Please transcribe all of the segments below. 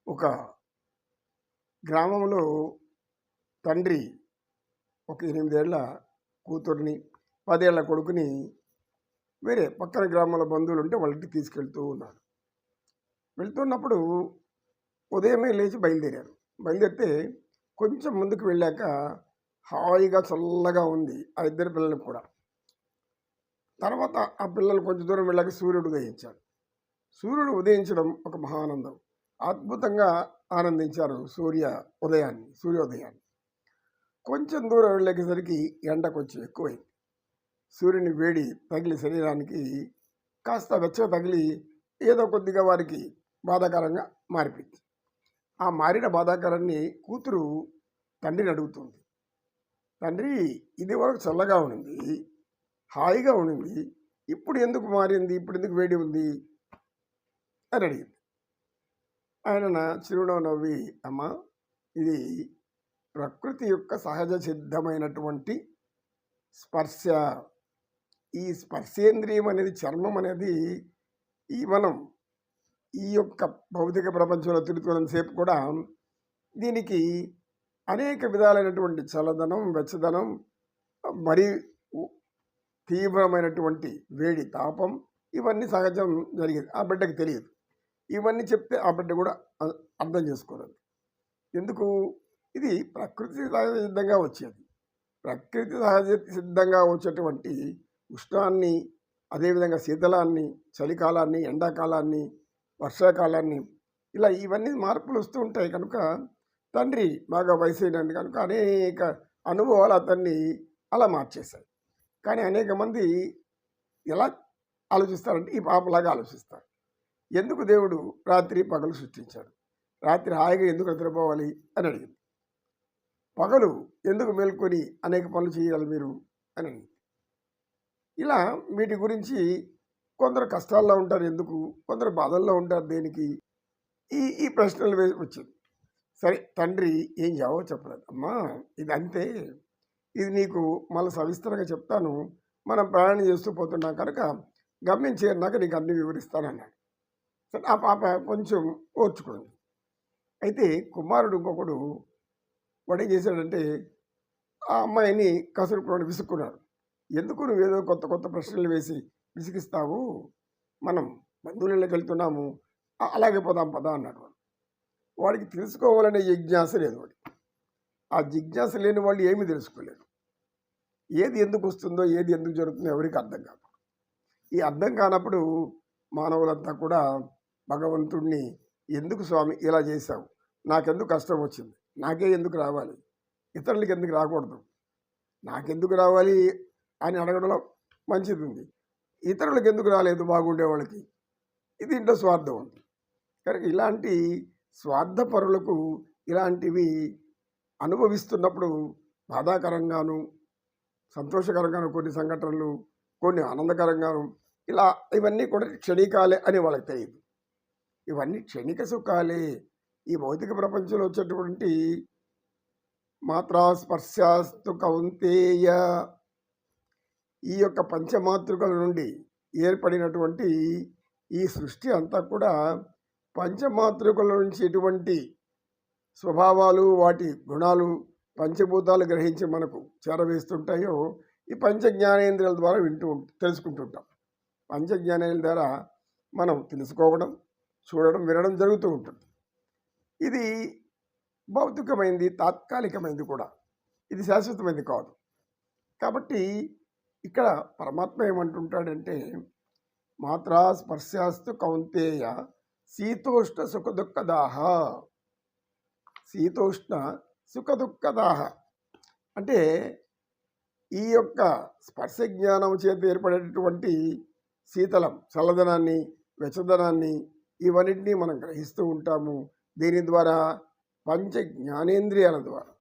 ఒక గ్రామంలో తండ్రి ఒక 8 ఏళ్ల కూతుర్ని, 10 ఏళ్ల కొడుకుని వేరే పక్కన గ్రామాల బంధువులుంటే వాళ్ళ ఇంటికి తీసుకెళ్తూ ఉన్నాడు. వెళ్తున్నప్పుడు ఉదయమే లేచి బయలుదేరారు. బయలుదేరితే కొంచెం ముందుకు వెళ్ళాక హాయిగా చల్లగా ఉంది ఆ ఇద్దరు పిల్లలకు కూడా. తర్వాత ఆ పిల్లలు కొంచెం దూరం వెళ్ళాక సూర్యుడు ఉదయించాడు. సూర్యుడు ఉదయించడం ఒక మహానందం. అద్భుతంగా ఆనందించారు సూర్యోదయాన్ని. కొంచెం దూరం వెళ్ళేసరికి ఎండ కొంచెం ఎక్కువైంది. సూర్యుని వేడి తగిలి శరీరానికి కాస్త వెచ్చగా తగిలి ఏదో కొద్దిగా వారికి బాధాకరంగా మారిపోయింది. ఆ మారిన బాధాకరాన్ని కూతురు తండ్రిని అడుగుతుంది. తండ్రి, ఇది వరకు చల్లగా ఉండింది, హాయిగా ఉండింది, ఇప్పుడు ఎందుకు మారింది, ఇప్పుడు ఎందుకు వేడి ఉంది అని అడిగింది. ఆయన చిరునవ్వు నవ్వి, అమ్మా, ఇది ప్రకృతి యొక్క సహజ సిద్ధమైనటువంటి స్పర్శ. ఈ స్పర్శేంద్రియం అనేది, చర్మం అనేది మనం ఈ యొక్క భౌతిక ప్రపంచంలో తిరుగుతున్నంతసేపు కూడా దీనికి అనేక విధాలైనటువంటి చల్లదనం, వెచ్చదనం, మరీ తీవ్రమైనటువంటి వేడి, తాపం, ఇవన్నీ సహజం జరిగేది. ఆ బిడ్డకి తెలియదు. ఇవన్నీ చెప్తే ఆ బిడ్డ కూడా అర్థం చేసుకోలేదు. ఎందుకు? ఇది ప్రకృతి సహజ సిద్ధంగా వచ్చేది. ప్రకృతి సహజ సిద్ధంగా వచ్చేటువంటి ఉష్ణాన్ని, అదేవిధంగా శీతలాన్ని, చలికాలాన్ని, ఎండాకాలాన్ని, వర్షాకాలాన్ని, ఇలా ఇవన్నీ మార్పులు వస్తూ ఉంటాయి. కనుక తండ్రి బాగా వయసు అయినది కనుక అనేక అనుభవాలు అతన్ని అలా మార్చేశాయి. కానీ అనేక మంది ఎలా ఆలోచిస్తారంటే ఈ పాపలాగా ఆలోచిస్తారు. ఎందుకు దేవుడు రాత్రి పగలు సృష్టించాడు? రాత్రి హాయిగా ఎందుకు నిద్రపోవాలి అని అడిగింది. పగలు ఎందుకు మేల్కొని అనేక పనులు చేయాలి మీరు అని అడిగింది. ఇలా వీటి గురించి కొందరు కష్టాల్లో ఉంటారు ఎందుకు, కొందరు బాధల్లో ఉంటారు దేనికి, ఈ ఈ ప్రశ్నలు వచ్చింది. సరే, తండ్రి ఏం జవాబు చెప్పలేదు. అమ్మా, ఇది అంతే, ఇది నీకు మళ్ళీ సవిస్తరంగా చెప్తాను, మనం ప్రయాణం చేస్తూ పోతున్నాం కనుక గమ్యం చేరినాక నీకు అన్ని వివరిస్తానన్నాడు. సరే, ఆ పాప కొంచెం ఓర్చుకుంది. అయితే కుమారుడు ఇంకొకడు వాడు ఏం చేశాడంటే ఆ అమ్మాయిని కసురుకున్నాడు, విసుక్కున్నాడు. ఎందుకు నువ్వేదో కొత్త కొత్త ప్రశ్నలు వేసి విసిగిస్తావు, మనం బంధువులకి వెళ్తున్నాము, అలాగే పోదాం పదా అన్నాడు. వాడికి తెలుసుకోవాలనే జిజ్ఞాస లేదు. వాడికి ఆ జిజ్ఞాస లేని వాళ్ళు ఏమీ తెలుసుకోలేరు. ఏది ఎందుకు వస్తుందో, ఏది ఎందుకు జరుగుతుందో ఎవరికి అర్థం కాదు. ఈ అర్థం కానప్పుడు మానవులంతా కూడా భగవంతుడిని, ఎందుకు స్వామి ఇలా చేశావు, నాకెందుకు కష్టం వచ్చింది, నాకే ఎందుకు రావాలి, ఇతరులకి ఎందుకు రాకూడదు, నాకెందుకు రావాలి అని అడగడంలో మంచిది ఉంది. ఇతరులకు ఎందుకు రాలేదు బాగుండే వాళ్ళకి, ఇది ఇంట్లో స్వార్థం ఉంది. కనుక ఇలాంటి స్వార్థపరులకు ఇలాంటివి అనుభవిస్తున్నప్పుడు బాధాకరంగాను, సంతోషకరంగాను కొన్ని సంఘటనలు, కొన్ని ఆనందకరంగాను, ఇవన్నీ కూడా క్షణికాలే అని వాళ్ళకి తెలియదు. ఇవన్నీ క్షణిక సుఖాలే. ఈ భౌతిక ప్రపంచంలో వచ్చేటువంటి మాత్రా స్పర్శాస్తు కౌంతేయ, ఈ యొక్క పంచమాతృకల నుండి ఏర్పడినటువంటి ఈ సృష్టి అంతా కూడా పంచమాతృకల నుంచి ఎటువంటి స్వభావాలు, వాటి గుణాలు, పంచభూతాలు గ్రహించి మనకు చేరవేస్తుంటాయో ఈ పంచజ్ఞానేంద్రియాల ద్వారా తెలుసుకుంటుంటాం. పంచజ్ఞానేంద్రియాల ద్వారా మనం తెలుసుకోవడం, చూడడం, వినడం జరుగుతూ ఉంటుంది. ఇది భౌతికమైంది, తాత్కాలికమైంది కూడా, ఇది శాశ్వతమైంది కాదు. కాబట్టి ఇక్కడ పరమాత్మ ఏమంటుంటాడంటే, మాత్రా స్పర్శాస్తు కౌంతేయ శీతోష్ణ సుఖదుఃఖదాహ. శీతోష్ణ సుఖదుఃఖదాహ అంటే ఈ యొక్క స్పర్శ జ్ఞానం చేత ఏర్పడేటటువంటి శీతలం, చల్లదనాన్ని, వెచ్చదనాన్ని, ఇవన్నింటినీ మనం గ్రహిస్తూ ఉంటాము. దీని ద్వారా పంచ జ్ఞానేంద్రియాల ద్వారా.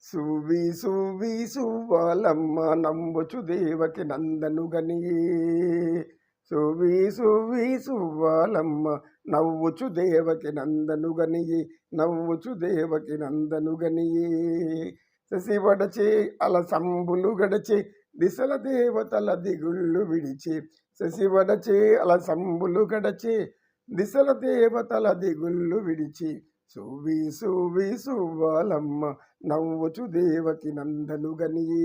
సువి సువి సువ్వాలమ్మ నంబుచు దేవకి నందను గనియే, సువి సువి సువ్వాలమ్మ నవ్వుచు దేవకి నందను గనియే, నవ్వుచు దేవకి నందను గనియే. శశివడచే అల సంబులు గడచే దిశల దేవతల దిగుళ్ళు విడిచే, శశివడచే అల సంబులు గడచే దిశల దేవతల దిగుళ్ళు విడిచి సువి సువి సువ్వాలమ్మ నవ్వుచు దేవకి నందను గనియే.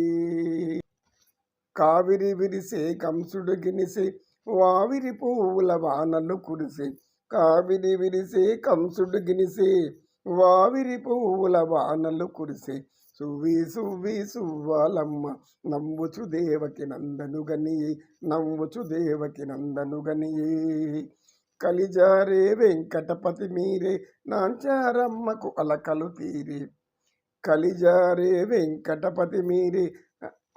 కావిరి విరిసే కంసుడు గినిసే వావిరి పువ్వుల వానలు కురిసే. కావిరి విరిసే కంసుడు గినిసే వావిరి పువ్వుల వానలు కురిసే. సువి సువి సువ్వాలమ్మ నవ్వుచు దేవకి నందను గనియే. నవ్వుచు దేవకి నందను గనియే. కలిజారే వెంకటపతి మీరే నాంచారమ్మకు అలకలు తీరే. కలిజారే వెంకటపతి మీరే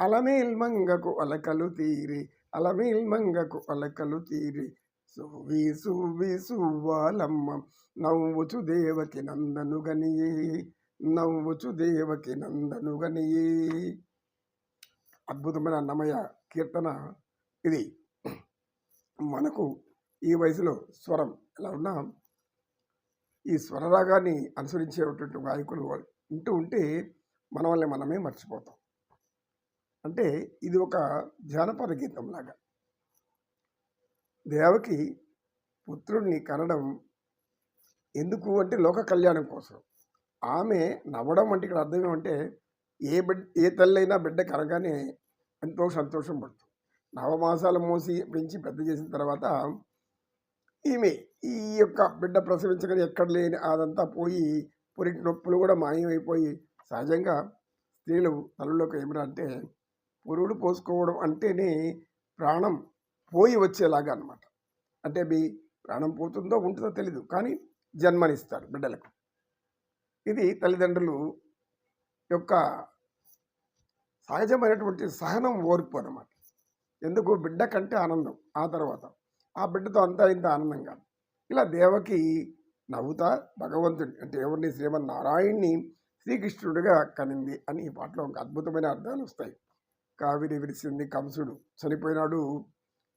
అలమేల్ మంగకు అలకలు తీరే. అలమేల్ మంగకు అలకలు తీరే. సువి సువి సువ్వాలమ్మ నవ్వుచు దేవకి నందను గనియే. నవ్వుచు దేవకి నందను గనియే. అద్భుతమైన అన్నమయ్య కీర్తన ఇది. మనకు ఈ వయసులో స్వరం ఎలా ఉన్నా ఈ స్వరరాగాన్ని అనుసరించేటువంటి గాయకులు ఉంటూ ఉంటే మన వల్ల మనమే మర్చిపోతాం. అంటే ఇది ఒక జానపద గీతం లాగా. దేవకి పుత్రుడిని కనడం ఎందుకు అంటే లోక కళ్యాణం కోసం. ఆమె నవ్వడం అంటే ఇక్కడ అర్థం ఏమంటే ఏ తల్లి అయినా బిడ్డ కనగానే ఎంతో సంతోషం పడుతుంది. నవమాసాలు మోసి పెంచి పెద్ద చేసిన తర్వాత ఈమె ఈ యొక్క బిడ్డ ప్రసవించగానే ఎక్కడ లేని అదంతా పోయి పురిటి నొప్పులు కూడా మాయమైపోయి సహజంగా స్త్రీలు తల్లులోకి ఏమిరా అంటే పురుడు పోసుకోవడం అంటేనే ప్రాణం పోయి వచ్చేలాగా అనమాట. అంటే మీ ప్రాణం పోతుందో ఉంటుందో తెలీదు, కానీ జన్మనిస్తారు బిడ్డలకు. ఇది తల్లిదండ్రులు యొక్క సహజమైనటువంటి సహనం, ఓర్పు అన్నమాట. ఎందుకు బిడ్డ కంటే ఆనందం ఆ తర్వాత ఆ బిడ్డతో అంతా ఇంత ఆనందం కాదు. ఇలా దేవకి నవ్వుతా భగవంతుడి అంటే ఎవరిని శ్రీమన్నారాయణ్ణి శ్రీకృష్ణుడిగా కనింది అని ఈ పాటలో ఒక అద్భుతమైన అర్థాలు వస్తాయి. కావిరి విరిసింది, కంసుడు చనిపోయినాడు,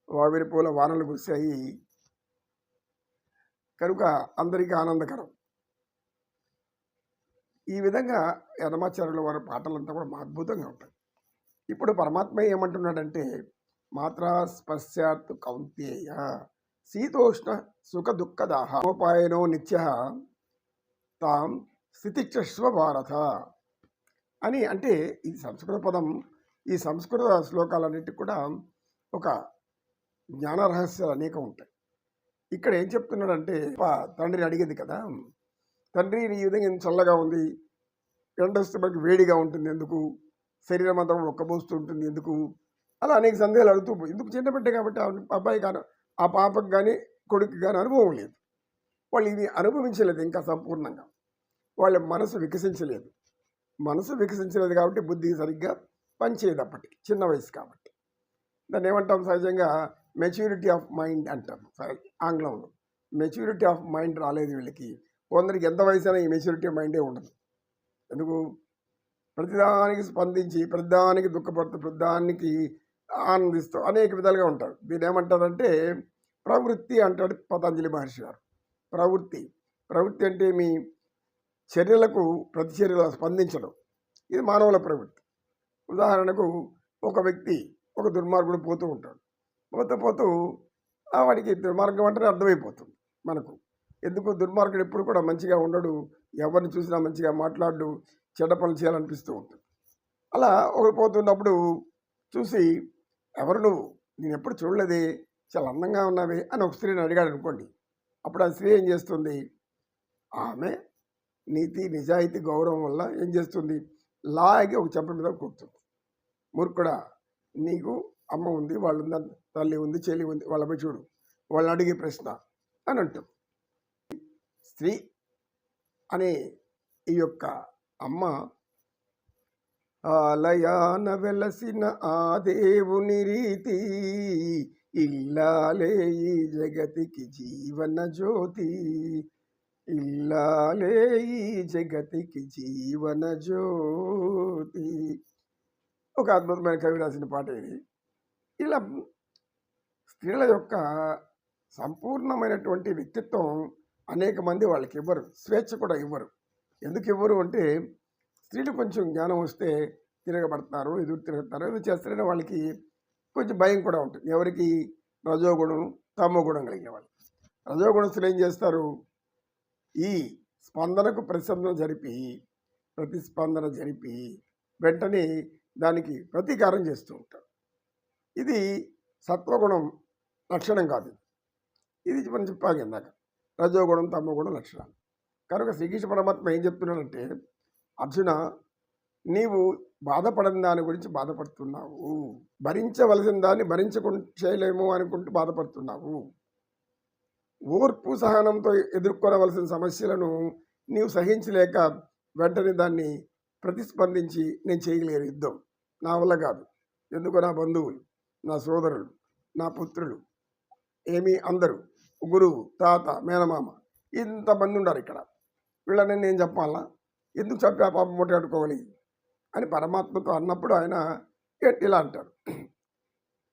వావిరి పూల వానలు కురిశాయి కనుక అందరికీ ఆనందకరం. ఈ విధంగా యనమాచార్యుల వారి పాటలంతా కూడా అద్భుతంగా ఉంటాయి. ఇప్పుడు పరమాత్మ ఏమంటున్నాడంటే మాత్రా స్పశ్చాత్ కౌంతేయ శీతోష్ణ సుఖ దుఃఖదాహ ఉపాయనో నిత్య తాం స్థితిక్షస్వ భారత అని. అంటే ఈ సంస్కృత పదం, ఈ సంస్కృత శ్లోకాలన్నిటికీ కూడా ఒక జ్ఞాన రహస్యాలు అనేకం ఉంటాయి. ఇక్కడ ఏం చెప్తున్నాడంటే తండ్రి అడిగేది కదా, తండ్రి ఈ విధంగా చల్లగా ఉంది, ఎండ వస్తే మనకి వేడిగా ఉంటుంది ఎందుకు, శరీరం అంతా ఒక్కబోస్తూ ఉంటుంది ఎందుకు, అలా అనేక సందేహాలు అడుగుతూ ఎందుకు. చిన్న బిడ్డ కాబట్టి అబ్బాయి కానీ ఆ పాపకు కానీ కొడుకు కానీ అనుభవం లేదు. వాళ్ళు ఇది అనుభవించలేదు ఇంకా సంపూర్ణంగా. వాళ్ళ మనసు వికసించలేదు. మనసు వికసించలేదు కాబట్టి బుద్ధి సరిగ్గా పనిచేయదు అప్పటికి, చిన్న వయసు కాబట్టి. దాన్ని ఏమంటాం సహజంగా మెచ్యూరిటీ ఆఫ్ మైండ్ అంటాం ఆంగ్లంలో. మెచ్యూరిటీ ఆఫ్ మైండ్ రాలేదు వీళ్ళకి. కొందరికి ఎంత వయసు అయినా ఈ మెచ్యూరిటీ ఆఫ్ మైండే ఉండదు. ఎందుకు ప్రతిదానికి స్పందించి ప్రతిదానికి దుఃఖపడుతూ ప్రతిదానికి ఆనందిస్తూ అనేక విధాలుగా ఉంటారు. దీన్ని ఏమంటారంటే ప్రవృత్తి అంటాడు పతంజలి మహర్షి గారు. ప్రవృత్తి అంటే మీ చర్యలకు ప్రతిచర్యలు స్పందించడం, ఇది మానవుల ప్రవృత్తి. ఉదాహరణకు ఒక వ్యక్తి ఒక దుర్మార్గుడు పోతూ ఉంటాడు, పోతూ వాడికి దుర్మార్గం అంటే అర్థమైపోతుంది మనకు. ఎందుకు దుర్మార్గుడు ఎప్పుడు కూడా మంచిగా ఉండడు, ఎవరిని చూసినా మంచిగా మాట్లాడు, చెడ్డ పనులు చేయాలనిపిస్తూ ఉంటుంది. అలా ఒకరు పోతున్నప్పుడు చూసి ఎవరు నువ్వు, నేను ఎప్పుడు చూడలేదే, చాలా అందంగా ఉన్నావే అని ఒక స్త్రీని అడిగాడు అనుకోండి. అప్పుడు ఆ స్త్రీ ఏం చేస్తుంది, ఆమె నీతి నిజాయితీ గౌరవం వల్ల ఏం చేస్తుంది, లాగి ఒక చెంప మీద కూర్చుంది. మూర్ఖుడా, నీకు అమ్మ ఉంది, వాళ్ళు ఉంది, తల్లి ఉంది, చెల్లి ఉంది, వాళ్ళపై చూడు, వాళ్ళని అడిగే ప్రశ్న అని అంటుంది. స్త్రీ అనే ఈ యొక్క అమ్మ ఆలయాన వెలసిన ఆ దేవుని రీతి ఇల్లాలే ఈ జగతికి జీవన జ్యోతి. ఇల్లాలే ఈ జగతికి జీవన జ్యోతి. ఒక అద్భుతమైన కవి రాసిన పాట ఇది. ఇలా స్త్రీల యొక్క సంపూర్ణమైనటువంటి వ్యక్తిత్వం అనేక మంది వాళ్ళకి ఇవ్వరు, స్వేచ్ఛ కూడా ఇవ్వరు. ఎందుకు ఇవ్వరు అంటే స్త్రీలు కొంచెం జ్ఞానం వస్తే తిరగబడతారు, ఎదురు తిరుగుతారు, ఎదురు చేస్తారని వాళ్ళకి కొంచెం భయం కూడా ఉంటుంది. ఎవరికి రజోగుణం తమో గుణం కలిగిన వాళ్ళు. రజోగుణస్థులు ఏం చేస్తారు? ఈ స్పందనకు ప్రతిస్పందన జరిపి వెంటనే దానికి ప్రతీకారం చేస్తూ ఉంటారు. ఇది సత్వగుణం లక్షణం కాదు. ఇది మనం చెప్పాలి ఇందాక. రజోగుణం, తమోగుణం లక్షణాలు. కనుక శ్రీకృష్ణ పరమాత్మ ఏం చెప్తున్నాడంటే, అర్జున, నీవు బాధపడని దాని గురించి బాధపడుతున్నావు. భరించవలసిన దాన్ని చేయలేము అనుకుంటూ బాధపడుతున్నావు. ఓర్పు సహనంతో ఎదుర్కొనవలసిన సమస్యలను నీవు సహించలేక వెంటనే దాన్ని ప్రతిస్పందించి నేను చేయలేను యుద్ధం, నా వల్ల కాదు. ఎందుకు? నా బంధువులు, నా సోదరులు, నా పుత్రులు, అందరూ, గురువు, తాత, మేనమామ, ఇంతమంది ఉన్నారు ఇక్కడ. వీళ్ళని నేను చెప్పాలా? ఎందుకు చెప్పా పాపం మూట కట్టుకోవాలి అని పరమాత్మతో అన్నప్పుడు ఆయన ఇలా అంటాడు,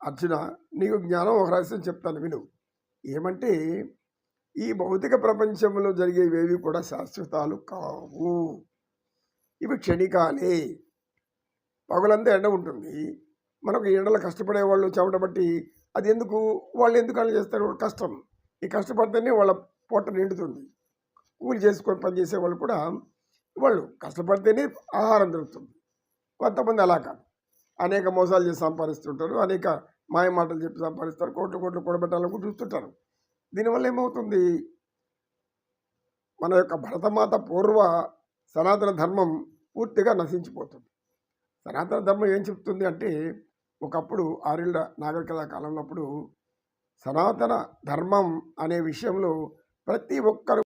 అర్జున, నీకు జ్ఞానం ఒక రహస్యం చెప్తాను విను. ఏమంటే, ఈ భౌతిక ప్రపంచంలో జరిగేవేవి కూడా శాశ్వతాలు కావు. ఇవి క్షణికాలే. పగులంతా ఎండ ఉంటుంది. మనకు ఎండలో కష్టపడే వాళ్ళు చెమట బట్టి అది ఎందుకు, వాళ్ళు ఎందుకు అలా చేస్తారు? కష్టం. ఈ కష్టపడితేనే వాళ్ళ పొట్ట నిండుతుంది. కూలి చేసుకొని పనిచేసే వాళ్ళు కూడా వాళ్ళు కష్టపడితేనే ఆహారం దొరుకుతుంది. కొంతమంది అలా కాదు, అనేక మోసాలు చేసి సంపాదిస్తుంటారు, అనేక మాయ మాటలు చెప్పి సంపాదిస్తారు, కోట్లు కోట్లు కూడబెట్టాలని చూస్తుంటారు. దీనివల్ల ఏమవుతుంది? మన యొక్క భరతమాత పూర్వ సనాతన ధర్మం పూర్తిగా నశించిపోతుంది. సనాతన ధర్మం ఏం చెప్తుంది అంటే, ఒకప్పుడు ఆర్యుల నాగరికత కాలంలో సనాతన ధర్మం అనే విషయంలో ప్రతి ఒక్కరు